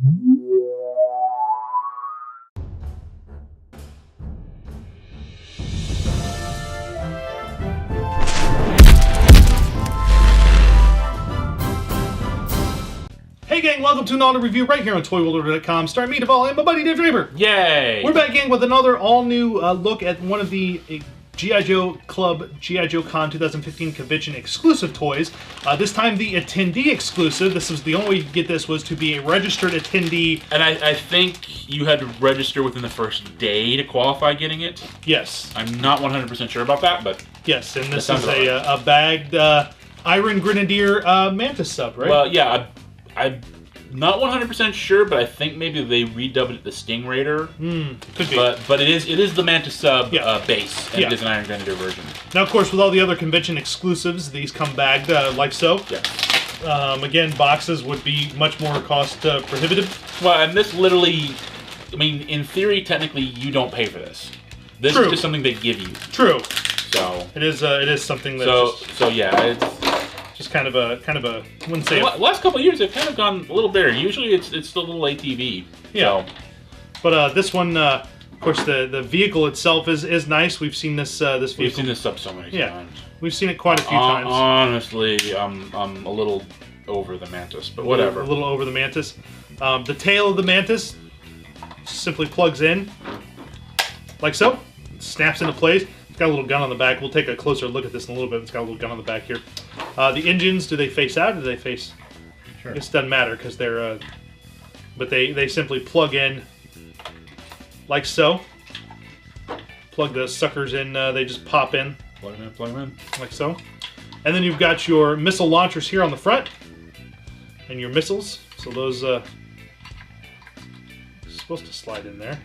Hey gang, welcome to another review right here on ToyWorldOrder.com, starring me, Devall, and my buddy Dave. Yay! We're back again with another all-new look at one of the G.I. Joe Club G.I. Joe Con 2015 convention exclusive toys. This time the Attendee exclusive. This was the only way you could get this was to be a registered attendee. And I think you had to register within the first day to qualify getting it. Yes. I'm not 100% sure about that, but... Yes, and this is a bagged Iron Grenadier Mantis sub, right? Well, yeah, I'm not 100% sure, but I think maybe they redubbed it the Sting Raider. Could be. But it is the Mantis sub base, and Yeah. it is an Iron Grenadier version. Now, of course, with all the other convention exclusives, these come bagged like so. Yeah. Again, boxes would be much more cost prohibitive. Well, and this literally, I mean, in theory, technically, you don't pay for this. This True. is just something they give you. True. So it is something that so yeah, it's just kind of a I wouldn't say the last couple of years they've kind of gone a little better. Usually it's still a little ATV. Yeah. So. But this one, of course, the vehicle itself is nice. We've seen this vehicle. We've seen this sub so many times. We've seen it quite a few times. Honestly, I'm a little over the Mantis, but whatever. A little over the Mantis. The tail of the Mantis simply plugs in like so. It snaps into place. It's got a little gun on the back. We'll take a closer look at this in a little bit. It's got a little gun on the back here. The engines, do they face out or do they face? Sure. I guess it doesn't matter because they're, but they simply plug in like so. Plug the suckers in. They just pop in. Plug them in. Like so. And then you've got your missile launchers here on the front, and your missiles. So those supposed to slide in there.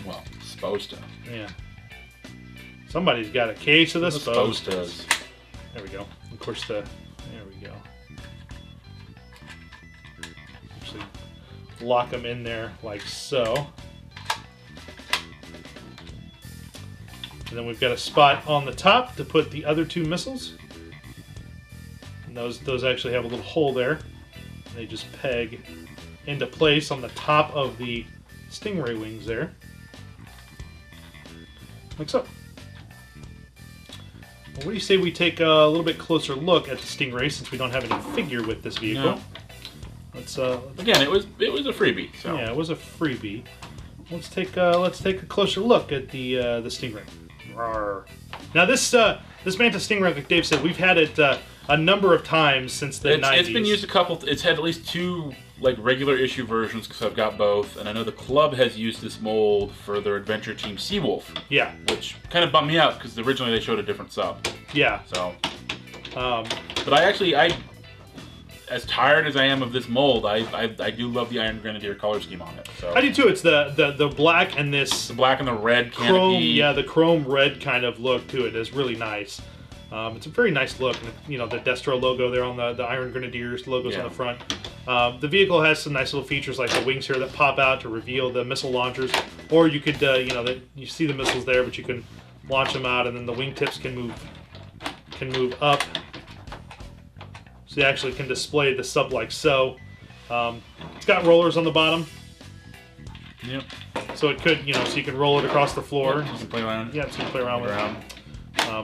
Well, supposed to. Yeah. Somebody's got a case of the supposed to. There we go. Of course, there we go. Actually, lock them in there like so. And then we've got a spot on the top to put the other two missiles. And those actually have a little hole there. And they just peg into place on the top of the Stingray wings there. Like so. Well, what do you say we take a little bit closer look at the Stingray since we don't have any figure with this vehicle? No. Let's again, it was a freebie. So. Yeah, it was a freebie. Let's take a closer look at the Stingray. Rawr. Now this Mantis Stingray, like Dave said, we've had it a number of times since the 90s. It's been used a couple. It's had at least two like regular issue versions because I've got both, and I know the club has used this mold for their Adventure Team Seawolf. Yeah. Which kind of bummed me out because originally they showed a different sub. Yeah. So. But I as tired as I am of this mold, I do love the Iron Grenadier color scheme on it. So. I do too. It's the black and this. The black and the red canopy. Chrome, yeah, the chrome red kind of look to it is really nice. It's a very nice look. You know, the Destro logo there on the Iron Grenadiers logos on the front. The vehicle has some nice little features like the wings here that pop out to reveal the missile launchers. Or you could, you see the missiles there, but you can launch them out, and then the wingtips can move up. So you actually can display the sub like so. It's got rollers on the bottom. Yep. So it could, so you can roll it across the floor. Yep, you can play around. Yeah, so you can play around with it.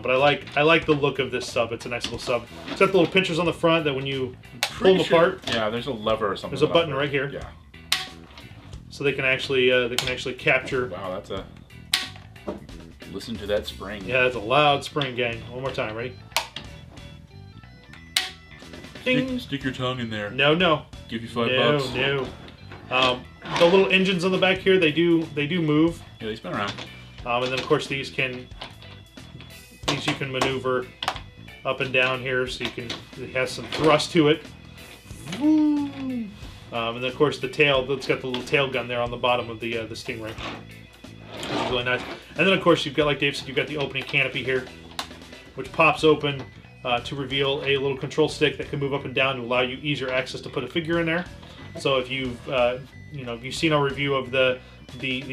But I like the look of this sub. It's a nice little sub. It's got the little pinchers on the front that when you pull them apart. Yeah, there's a lever or something. There's a button right here. Yeah. So they can actually capture. Wow, that's a. Listen to that spring. Yeah, that's a loud spring, gang. One more time, ready? Ding. Stick your tongue in there. No. Give you $5. No. The little engines on the back here, they do move. Yeah, they spin around. And then of course these you can maneuver up and down here, so it has some thrust to it. And then of course the tail, it's got the little tail gun there on the bottom of the Stingray. It's really nice. And then of course you've got, like Dave said, you've got the opening canopy here, which pops open to reveal a little control stick that can move up and down to allow you easier access to put a figure in there. So if you've seen our review of the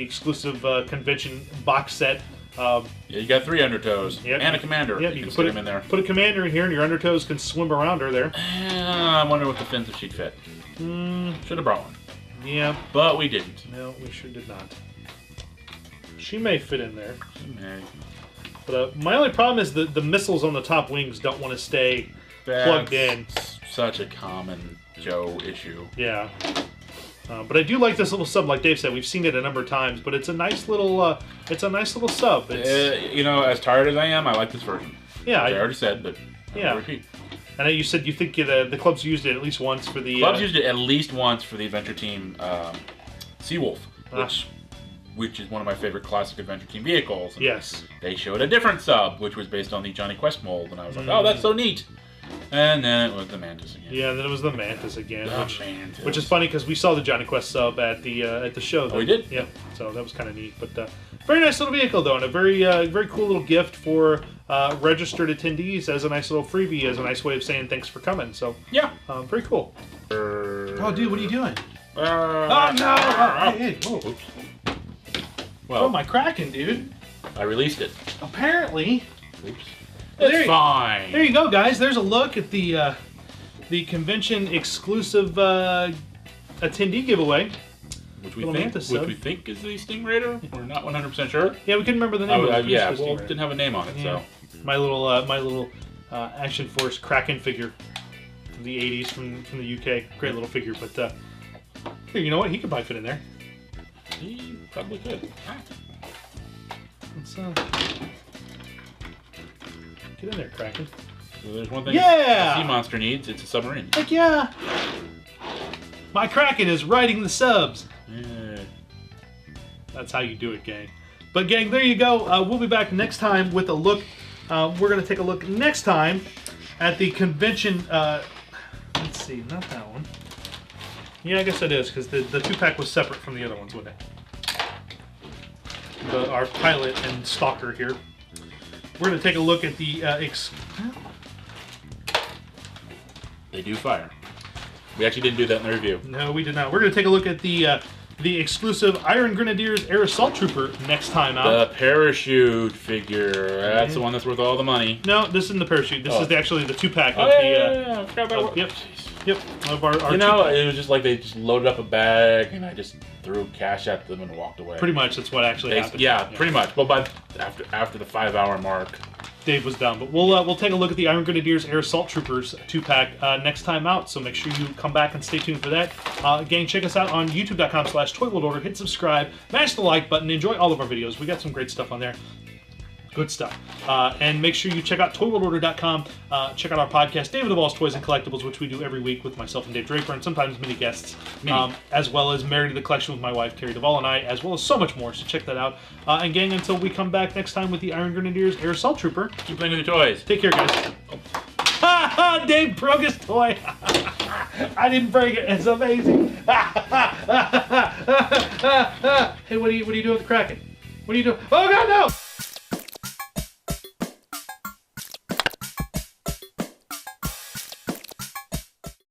exclusive convention box set. Yeah, you got 3 undertows and a commander. Yeah, you can put him in there. Put a commander in here, and your undertows can swim around her there. I wonder what the fins if she'd fit. Should have brought one. Yeah. But we didn't. No, we sure did not. She may fit in there. Okay. But my only problem is the missiles on the top wings don't want to stay plugged in. Such a common Joe issue. Yeah. But I do like this little sub, like Dave said. We've seen it a number of times, but it's a nice little sub. It's, you know, as tired as I am, I like this version. yeah, As I already said, but yeah. I'll repeat. And you said you think the clubs used it at least once for the Clubs used it at least once for the Adventure Team Seawolf, which is one of my favorite classic Adventure Team vehicles. And yes. they showed a different sub, which was based on the Johnny Quest mold, and I was like, oh, that's so neat. And then it was the Mantis again. Yeah, then it was the Mantis again, Mantis. which is funny because we saw the Johnny Quest sub at the show. Oh, we did? Yeah, so that was kind of neat. But very nice little vehicle though, and a very cool little gift for registered attendees as a nice little freebie, as a nice way of saying thanks for coming. So yeah, very cool. Oh, dude, what are you doing? Oh no! Hey, whoa. Oops. Well, Oh, my Kraken, dude. I released it. Apparently. Oops. There It's you- fine. There you go, guys. There's a look at the convention exclusive attendee giveaway. Which we Little think, Mantis which sub. we think is the Sting Raider. We're not 100% sure. Yeah, we couldn't remember the name of it. Yeah, It's well, Stingray. didn't have a name on it, Yeah. so. My little Action Force Kraken figure from the 80s from the UK. Great little figure, but here, you know what? He could probably fit in there. He probably could. Let's get in there, Kraken. So there's one thing Yeah! a sea monster needs. It's a submarine. Heck yeah! My Kraken is riding the subs. Yeah. That's how you do it, gang. But gang, there you go. We'll be back next time with a look. We're going to take a look next time at the convention. Let's see, not that one. Yeah, I guess it is, because the 2-pack was separate from the other ones, wasn't it? Our pilot and stalker here. We're going to take a look at the... They do fire. We actually didn't do that in the review. No, we did not. We're going to take a look at the exclusive Iron Grenadiers Air Assault Trooper next time out. The parachute figure. That's the one that's worth all the money. No, this isn't the parachute. This is actually the 2-pack Oh, of the... yeah. I forgot about Yep. Yep. Of our You know, 2-pack. it was just like they just loaded up a bag and I just threw cash at them and walked away. Pretty much, that's what actually happened. Yeah, pretty much. Well, by after the 5-hour mark. Dave was done, but we'll take a look at the Iron Grenadiers Air Assault Troopers 2-pack next time out. So make sure you come back and stay tuned for that. Gang, check us out on YouTube.com/ToyWorldOrder. Hit subscribe, mash the like button, enjoy all of our videos. We got some great stuff on there. Good stuff. And make sure you check out ToyWorldOrder.com. Check out our podcast, David Devall's Toys and Collectibles, which we do every week with myself and Dave Draper, and sometimes many guests, as well as Married to the Collection with my wife, Carrie Devall, and I, as well as so much more. So check that out. And gang, until we come back next time with the Iron Grenadiers Air Assault Trooper, Keep playing with your toys. take care, guys. Ha ha! Dave broke his toy. I didn't break it. It's amazing. Hey, what are you doing with the Kraken? What are you doing? Oh God, no!